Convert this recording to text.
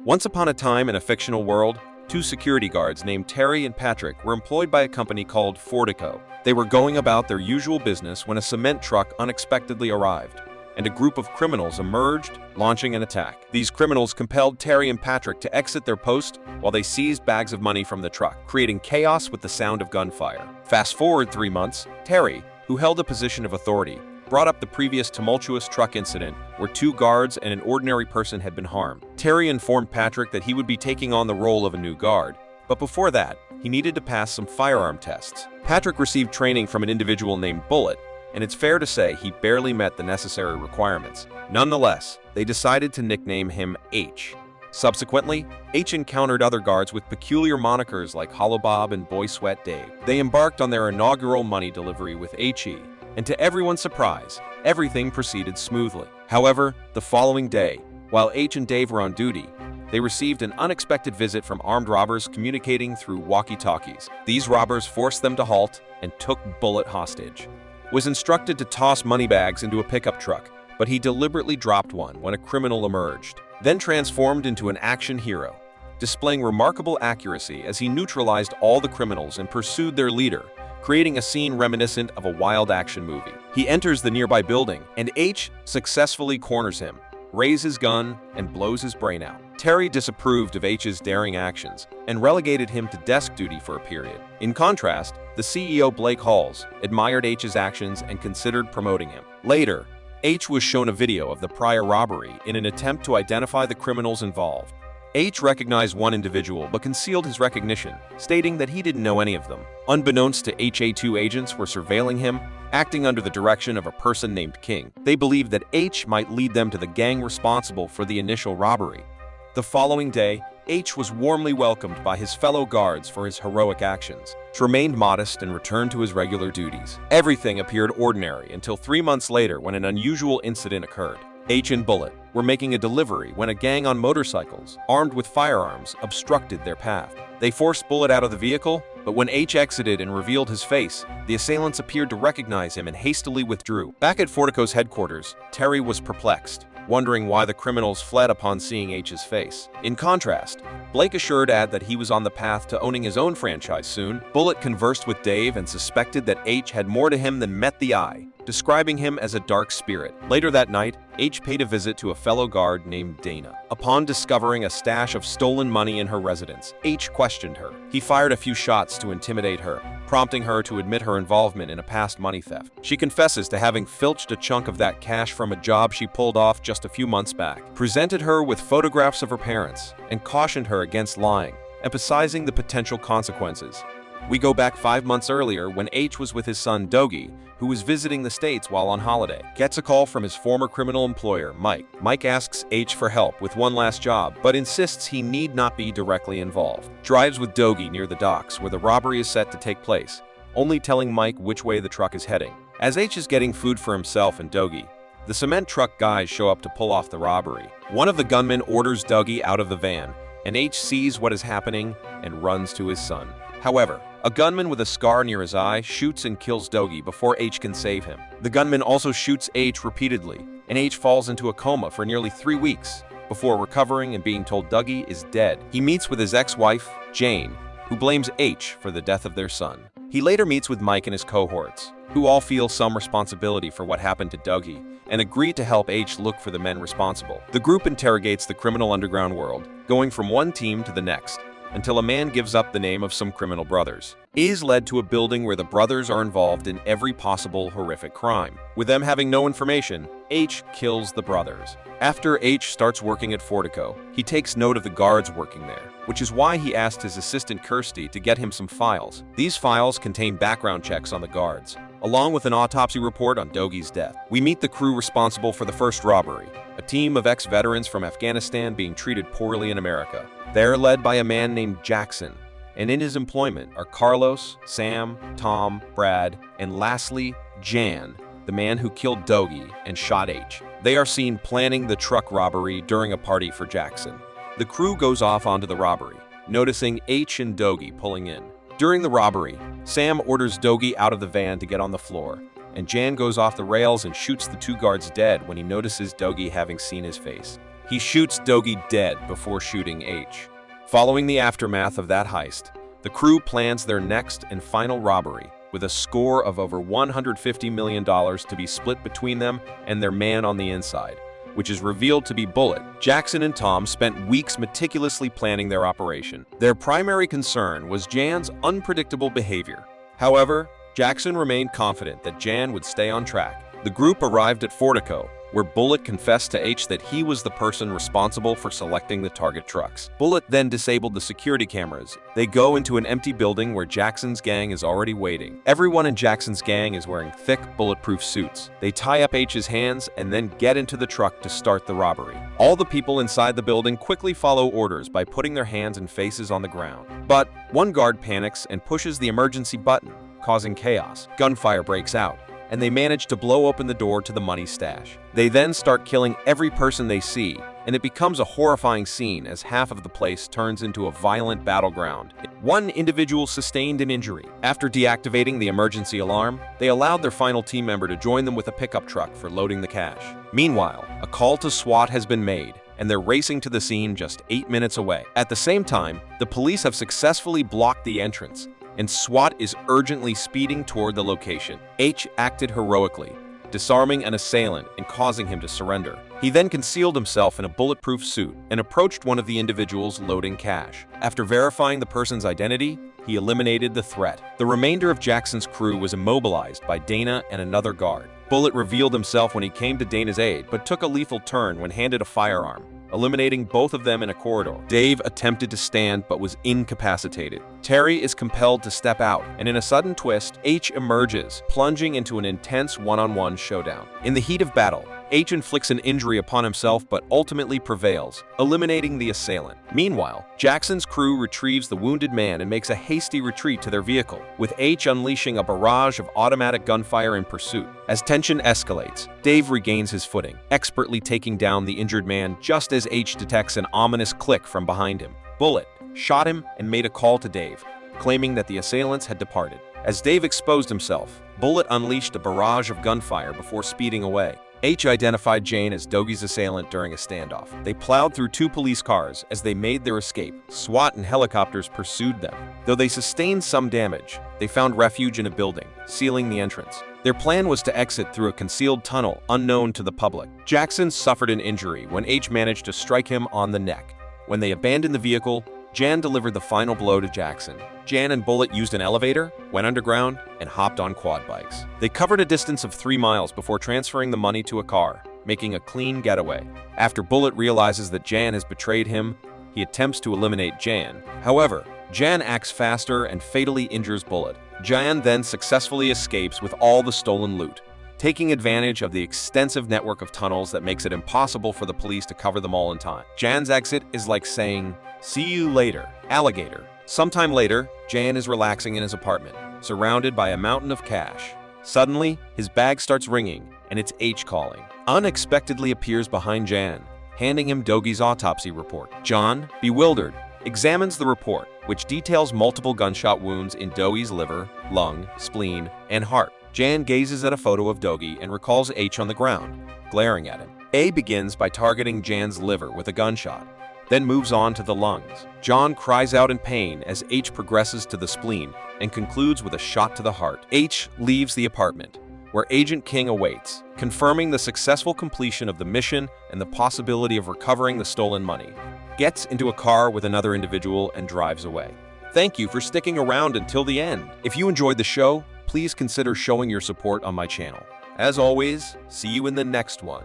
Once upon a time in a fictional world, two security guards named Terry and Patrick were employed by a company called Fortico. They were going about their usual business when a cement truck unexpectedly arrived, and a group of criminals emerged, launching an attack. These criminals compelled Terry and Patrick to exit their post while they seized bags of money from the truck, creating chaos with the sound of gunfire. Fast forward 3 months, Terry, who held a position of authority, brought up the previous tumultuous truck incident where 2 guards and an ordinary person had been harmed. Terry informed Patrick that he would be taking on the role of a new guard, but before that, he needed to pass some firearm tests. Patrick received training from an individual named Bullet, and it's fair to say he barely met the necessary requirements. Nonetheless, they decided to nickname him H. Subsequently, H encountered other guards with peculiar monikers like Hollow Bob and Boy Sweat Dave. They embarked on their inaugural money delivery with HE, and to everyone's surprise, everything proceeded smoothly. However, the following day, while H and Dave were on duty, they received an unexpected visit from armed robbers communicating through walkie-talkies. These robbers forced them to halt and took Bullet hostage. Was instructed to toss money bags into a pickup truck, but he deliberately dropped one when a criminal emerged, then transformed into an action hero, displaying remarkable accuracy as he neutralized all the criminals and pursued their leader, creating a scene reminiscent of a wild action movie. He enters the nearby building, and H successfully corners him, raises his gun, and blows his brain out. Terry disapproved of H's daring actions and relegated him to desk duty for a period. In contrast, the CEO Blake Halls admired H's actions and considered promoting him. Later, H was shown a video of the prior robbery in an attempt to identify the criminals involved. H recognized one individual but concealed his recognition, stating that he didn't know any of them. Unbeknownst to HA2 agents were surveilling him, acting under the direction of a person named King. They believed that H might lead them to the gang responsible for the initial robbery. The following day, H was warmly welcomed by his fellow guards for his heroic actions. He remained modest and returned to his regular duties. Everything appeared ordinary until 3 months later when an unusual incident occurred. H and Bullet were making a delivery when a gang on motorcycles, armed with firearms, obstructed their path. They forced Bullet out of the vehicle, but when H exited and revealed his face, the assailants appeared to recognize him and hastily withdrew. Back at Fortico's headquarters, Terry was perplexed, wondering why the criminals fled upon seeing H's face. In contrast, Blake assured Ad that he was on the path to owning his own franchise soon. Bullet conversed with Dave and suspected that H had more to him than met the eye, describing him as a dark spirit. Later that night, H paid a visit to a fellow guard named Dana. Upon discovering a stash of stolen money in her residence, H questioned her. He fired a few shots to intimidate her, prompting her to admit her involvement in a past money theft. She confesses to having filched a chunk of that cash from a job she pulled off just a few months back, presented her with photographs of her parents, and cautioned her against lying, emphasizing the potential consequences. We go back 5 months earlier when H was with his son Doggy, who was visiting the States while on holiday. Gets a call from his former criminal employer, Mike. Mike asks H for help with one last job, but insists he need not be directly involved. Drives with Doggy near the docks where the robbery is set to take place, only telling Mike which way the truck is heading. As H is getting food for himself and Doggy, the cement truck guys show up to pull off the robbery. One of the gunmen orders Doggy out of the van, and H sees what is happening and runs to his son. However, a gunman with a scar near his eye shoots and kills Doggy before H can save him. The gunman also shoots H repeatedly, and H falls into a coma for nearly 3 weeks before recovering and being told Doggy is dead. He meets with his ex-wife, Jane, who blames H for the death of their son. He later meets with Mike and his cohorts, who all feel some responsibility for what happened to Doggy, and agree to help H look for the men responsible. The group interrogates the criminal underground world, going from one team to the next, until a man gives up the name of some criminal brothers. He is led to a building where the brothers are involved in every possible horrific crime. With them having no information, H kills the brothers. After H starts working at Fortico, he takes note of the guards working there, which is why he asked his assistant Kirsty to get him some files. These files contain background checks on the guards, along with an autopsy report on Dogys Death. We meet the crew responsible for the first robbery, a team of ex-veterans from Afghanistan being treated poorly in America. They're led by a man named Jackson, and in his employment are Carlos, Sam, Tom, Brad, and lastly, Jan, the man who killed Doggy and shot H. They are seen planning the truck robbery during a party for Jackson. The crew goes off onto the robbery, noticing H and Doggy pulling in. During the robbery, Sam orders Doggy out of the van to get on the floor, and Jan goes off the rails and shoots the 2 guards dead when he notices Doggy having seen his face. He shoots Doggy dead before shooting H. Following the aftermath of that heist, the crew plans their next and final robbery, with a score of over $150 million to be split between them and their man on the inside, which is revealed to be Bullet. Jackson and Tom spent weeks meticulously planning their operation. Their primary concern was Jan's unpredictable behavior. However, Jackson remained confident that Jan would stay on track. The group arrived at Fortico, where Bullet confessed to H that he was the person responsible for selecting the target trucks. Bullet then disabled the security cameras. They go into an empty building where Jackson's gang is already waiting. Everyone in Jackson's gang is wearing thick, bulletproof suits. They tie up H's hands and then get into the truck to start the robbery. All the people inside the building quickly follow orders by putting their hands and faces on the ground. But one guard panics and pushes the emergency button, causing chaos. Gunfire breaks out, and they manage to blow open the door to the money stash. They then start killing every person they see, and it becomes a horrifying scene as half of the place turns into a violent battleground. One individual sustained an injury. After deactivating the emergency alarm, they allowed their final team member to join them with a pickup truck for loading the cash. Meanwhile, a call to SWAT has been made, and they're racing to the scene just 8 minutes away. At the same time, the police have successfully blocked the entrance, and SWAT is urgently speeding toward the location. H acted heroically, disarming an assailant and causing him to surrender. He then concealed himself in a bulletproof suit and approached one of the individuals loading cash. After verifying the person's identity, he eliminated the threat. The remainder of Jackson's crew was immobilized by Dana and another guard. Bullet revealed himself when he came to Dana's aid, but took a lethal turn when handed a firearm, eliminating both of them in a corridor. Dave attempted to stand but was incapacitated. Terry is compelled to step out, and in a sudden twist, H emerges, plunging into an intense one-on-one showdown. In the heat of battle, H inflicts an injury upon himself but ultimately prevails, eliminating the assailant. Meanwhile, Jackson's crew retrieves the wounded man and makes a hasty retreat to their vehicle, with H unleashing a barrage of automatic gunfire in pursuit. As tension escalates, Dave regains his footing, expertly taking down the injured man just as H detects an ominous click from behind him. Bullet shot him and made a call to Dave, claiming that the assailants had departed. As Dave exposed himself, Bullet unleashed a barrage of gunfire before speeding away. H identified Jane as Doggy's assailant during a standoff. They plowed through 2 police cars as they made their escape. SWAT and helicopters pursued them. Though they sustained some damage, they found refuge in a building, sealing the entrance. Their plan was to exit through a concealed tunnel unknown to the public. Jackson suffered an injury when H managed to strike him on the neck. When they abandoned the vehicle, Jan delivered the final blow to Jackson. Jan and Bullet used an elevator, went underground, and hopped on quad bikes. They covered a distance of 3 miles before transferring the money to a car, making a clean getaway. After Bullet realizes that Jan has betrayed him, he attempts to eliminate Jan. However, Jan acts faster and fatally injures Bullet. Jan then successfully escapes with all the stolen loot, taking advantage of the extensive network of tunnels that makes it impossible for the police to cover them all in time. Jan's exit is like saying, "See you later, alligator." Sometime later, Jan is relaxing in his apartment, surrounded by a mountain of cash. Suddenly, his bag starts ringing, and it's H calling. Unexpectedly appears behind Jan, handing him Doggy's autopsy report. John, bewildered, examines the report, which details multiple gunshot wounds in Doggy's liver, lung, spleen, and heart. Jan gazes at a photo of Doggy and recalls H on the ground, glaring at him. A begins by targeting Jan's liver with a gunshot, then moves on to the lungs. John cries out in pain as H progresses to the spleen and concludes with a shot to the heart. H leaves the apartment, where Agent King awaits, confirming the successful completion of the mission and the possibility of recovering the stolen money. Gets into a car with another individual and drives away. Thank you for sticking around until the end. If you enjoyed the show, please consider showing your support on my channel. As always, see you in the next one.